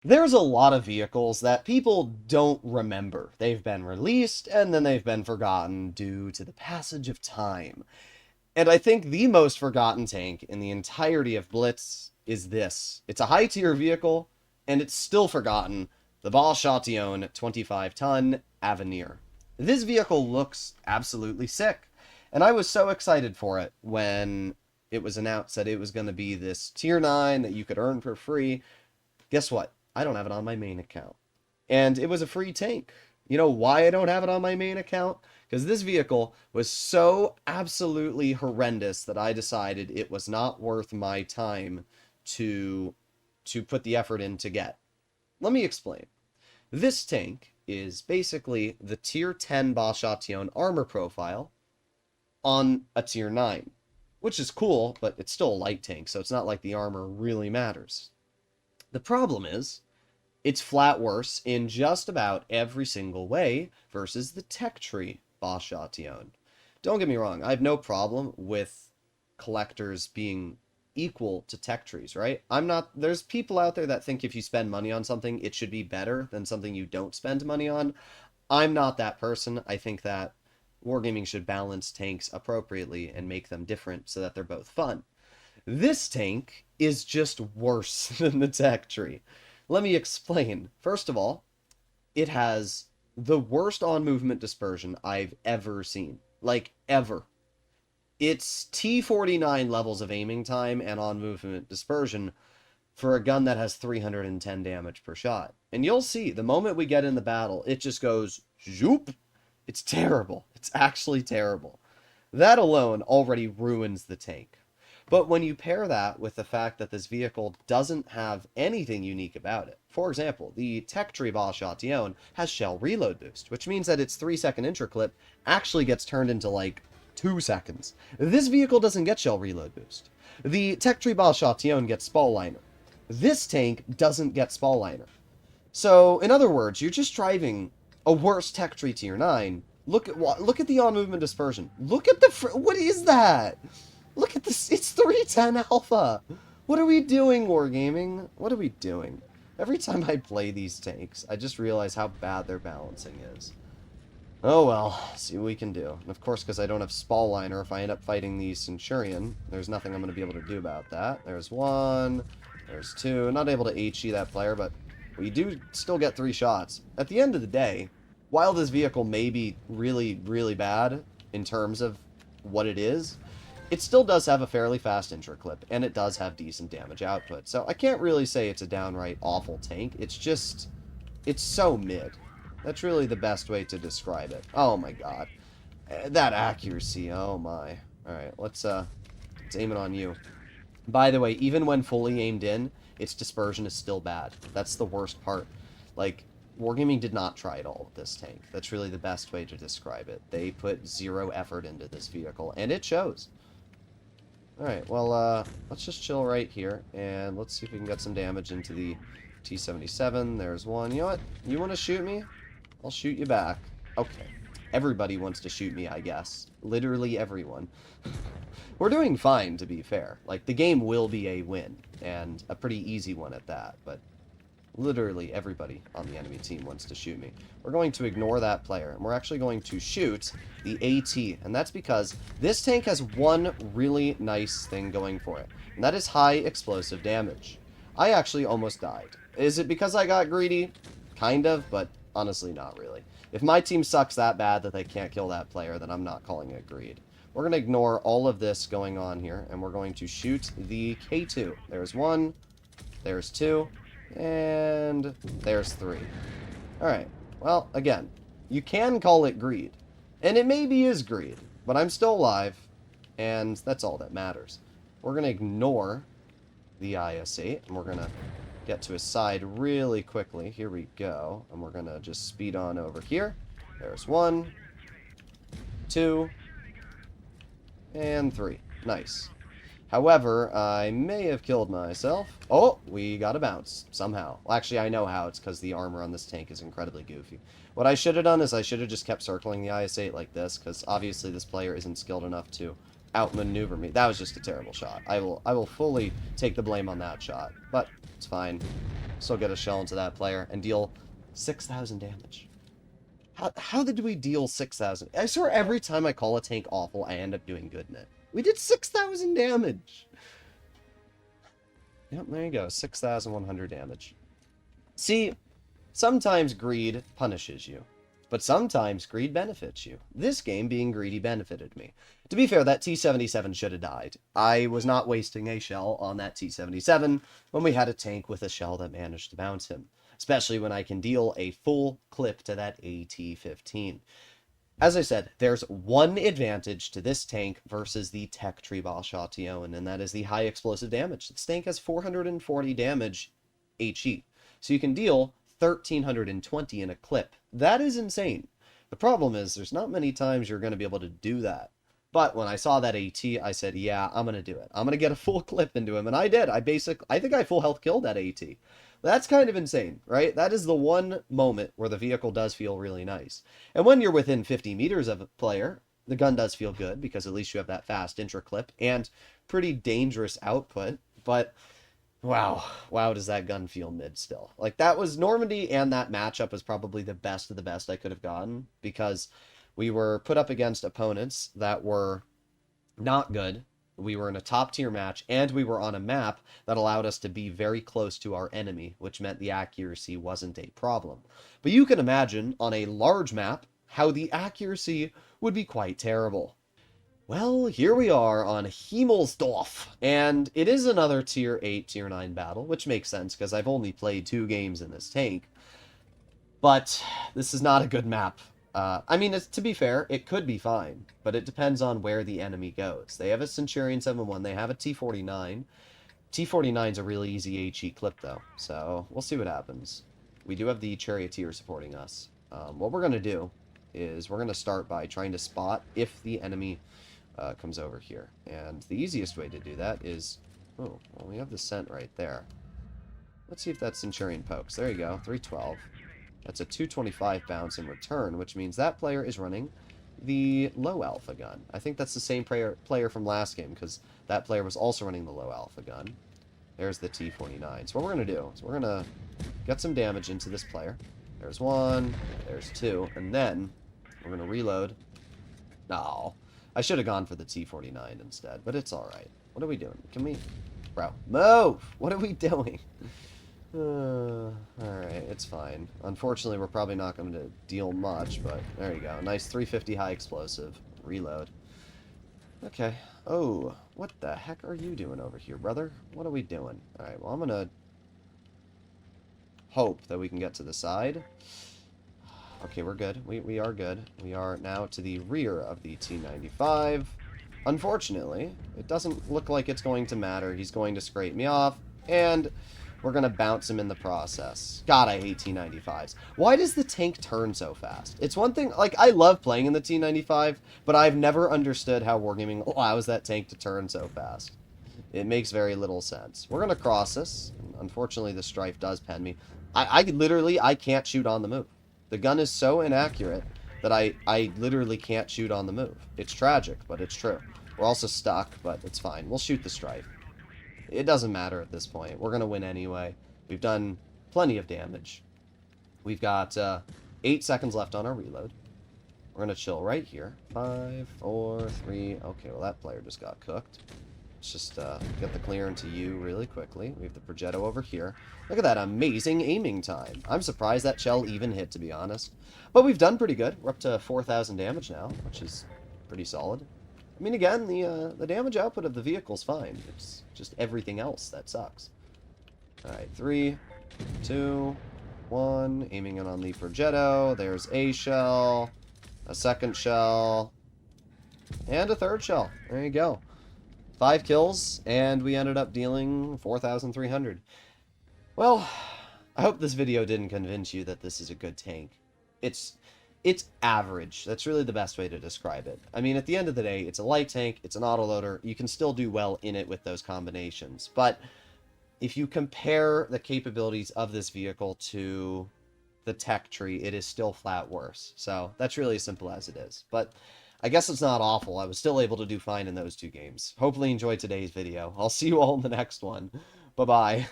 There's a lot of vehicles that people don't remember. They've been released and then they've been forgotten due to the passage of time. And I think the most forgotten tank in the entirety of Blitz is this. It's a high tier vehicle, and it's still forgotten. The Ball 25-ton Avenir. This vehicle looks absolutely sick. And I was so excited for it when it was announced that it was going to be this tier 9 that you could earn for free. Guess what? I don't have it on my main account. And it was a free tank. You know why I don't have it on my main account? Because this vehicle was so absolutely horrendous that I decided it was not worth my time to put the effort in to get. Let me explain. This tank is basically the tier 10 Bashation armor profile on a tier 9, which is cool, but it's still a light tank, so it's not like the armor really matters. The problem is, it's flat worse in just about every single way versus the tech tree Bashation. Don't get me wrong, I have no problem with collectors being equal to tech trees, right? There's people out there that think if you spend money on something, it should be better than something you don't spend money on. I'm not that person. I think that wargaming should balance tanks appropriately and make them different so that they're both fun. This tank is just worse than the tech tree. Let me explain. First of all, it has the worst on-movement dispersion I've ever seen. Like, ever. It's T49 levels of aiming time and on-movement dispersion for a gun that has 310 damage per shot. And you'll see, the moment we get in the battle, it just goes, zoop. It's terrible. It's actually terrible. That alone already ruins the tank. But when you pair that with the fact that this vehicle doesn't have anything unique about it, for example, the Tech Tree Bashation has shell reload boost, which means that its 3-second intraclip actually gets turned into like 2 seconds. This vehicle doesn't get shell reload boost. The Tech Tree Bashation gets spall liner. This tank doesn't get spall liner. So, in other words, you're just driving a worse Tech Tree Tier 9. Look at the on-movement dispersion. Look at the... what is that? Look at this, it's 310 alpha! What are we doing, Wargaming? What are we doing? Every time I play these tanks, I just realize how bad their balancing is. Oh well, see what we can do. And of course, because I don't have spall liner, if I end up fighting the Centurion, there's nothing I'm going to be able to do about that. There's one, there's two. Not able to HE that player, but we do still get 3 shots. At the end of the day, while this vehicle may be really, really bad in terms of what it is, it still does have a fairly fast intraclip, and it does have decent damage output. So I can't really say it's a downright awful tank. It's just, it's so mid. That's really the best way to describe it. Oh my god. That accuracy, oh my. Alright, let's aim it on you. By the way, even when fully aimed in, its dispersion is still bad. That's the worst part. Like, Wargaming did not try at all with this tank. That's really the best way to describe it. They put 0 effort into this vehicle, and it shows. Alright, well, let's just chill right here, and let's see if we can get some damage into the T-77. There's one. You know what? You want to shoot me? I'll shoot you back. Okay. Everybody wants to shoot me, I guess. Literally everyone. We're doing fine, to be fair. Like, the game will be a win, and a pretty easy one at that, but literally everybody on the enemy team wants to shoot me. We're going to ignore that player, and we're actually going to shoot the AT, and that's because this tank has one really nice thing going for it, and that is high explosive damage. I actually almost died. Is it because I got greedy? Kind of, but honestly not really. If my team sucks that bad that they can't kill that player, then I'm not calling it greed. We're going to ignore all of this going on here, and we're going to shoot the K2. There's one, there's two, and there's 3. Alright, well, again, you can call it greed. And it maybe is greed, but I'm still alive, and that's all that matters. We're going to ignore the IS-8, and we're going to get to his side really quickly. Here we go, and we're going to just speed on over here. There's 1, 2, and 3. Nice. However, I may have killed myself. Oh, we got a bounce, somehow. Well, actually, I know how. It's because the armor on this tank is incredibly goofy. What I should have done is I should have just kept circling the IS-8 like this, because obviously this player isn't skilled enough to outmaneuver me. That was just a terrible shot. I will fully take the blame on that shot, but it's fine. Still get a shell into that player and deal 6,000 damage. How did we deal 6,000? I swear every time I call a tank awful, I end up doing good in it. We did 6,000 damage. Yep, there you go. 6,100 damage. See, sometimes greed punishes you, but sometimes greed benefits you. This game, being greedy, benefited me. To be fair, that T-77 should have died. I was not wasting a shell on that T-77 when we had a tank with a shell that managed to bounce him, especially when I can deal a full clip to that AT-15. As I said, there's one advantage to this tank versus the Tech Treebauschation, and that is the high explosive damage. This tank has 440 damage HE, so you can deal 1,320 in a clip. That is insane. The problem is, there's not many times you're going to be able to do that. But when I saw that AT, I said, yeah, I'm going to do it. I'm going to get a full clip into him, and I did. I think I full health killed that AT. That's kind of insane, right? That is the one moment where the vehicle does feel really nice. And when you're within 50 meters of a player, the gun does feel good, because at least you have that fast intra clip and pretty dangerous output. But wow, does that gun feel mid still. Like, that was Normandy, and that matchup was probably the best of the best I could have gotten, because we were put up against opponents that were not good. We were in a top-tier match, and we were on a map that allowed us to be very close to our enemy, which meant the accuracy wasn't a problem. But you can imagine, on a large map, how the accuracy would be quite terrible. Well, here we are on Himmelsdorf, and it is another Tier 8, Tier 9 battle, which makes sense, because I've only played 2 games in this tank. But this is not a good map. I mean, to be fair, it could be fine, but it depends on where the enemy goes. They have a Centurion 7-1, they have a T-49. T-49's a really easy HE clip, though, so we'll see what happens. We do have the Charioteer supporting us. What we're going to do is we're going to start by trying to spot if the enemy comes over here. And the easiest way to do that is... Oh, well, we have the scent right there. Let's see if that Centurion pokes. There you go, 312. That's a 225 bounce in return, which means that player is running the low alpha gun. I think that's the same player from last game, because that player was also running the low alpha gun. There's the T-49. So what we're going to do is we're going to get some damage into this player. There's 1, there's 2, and then we're going to reload. No, I should have gone for the T-49 instead, but it's alright. What are we doing? Can we... Bro, move! What are we doing? Alright, it's fine. Unfortunately, we're probably not going to deal much, but there you go. Nice 350 high explosive. Reload. Okay. Oh, what the heck are you doing over here, brother? What are we doing? Alright, well, I'm going to hope that we can get to the side. Okay, we're good. We are good. We are now to the rear of the T-95. Unfortunately, it doesn't look like it's going to matter. He's going to scrape me off, and... we're going to bounce him in the process. God, I hate T-95s. Why does the tank turn so fast? It's one thing, like, I love playing in the T-95, but I've never understood how Wargaming allows that tank to turn so fast. It makes very little sense. We're going to cross this. Unfortunately, the Strife does pen me. I can't shoot on the move. The gun is so inaccurate that I literally can't shoot on the move. It's tragic, but it's true. We're also stuck, but it's fine. We'll shoot the Strife. It doesn't matter at this point. We're going to win anyway. We've done plenty of damage. We've got 8 seconds left on our reload. We're going to chill right here. 5, 4, 3. Okay, well, that player just got cooked. Let's just get the clear into you really quickly. We have the Progetto over here. Look at that amazing aiming time. I'm surprised that shell even hit, to be honest. But we've done pretty good. We're up to 4,000 damage now, which is pretty solid. I mean, again, the damage output of the vehicle's fine. It's just everything else that sucks. Alright, 3, 2, 1. Aiming in on the Progetto. There's a shell. A second shell. And a third shell. There you go. 5 kills, and we ended up dealing 4,300. Well, I hope this video didn't convince you that this is a good tank. It's average. That's really the best way to describe it. I mean, at the end of the day, it's a light tank, it's an autoloader, you can still do well in it with those combinations. But if you compare the capabilities of this vehicle to the tech tree, it is still flat worse. So that's really as simple as it is. But I guess it's not awful. I was still able to do fine in those two games. Hopefully you enjoyed today's video. I'll see you all in the next one. Bye-bye.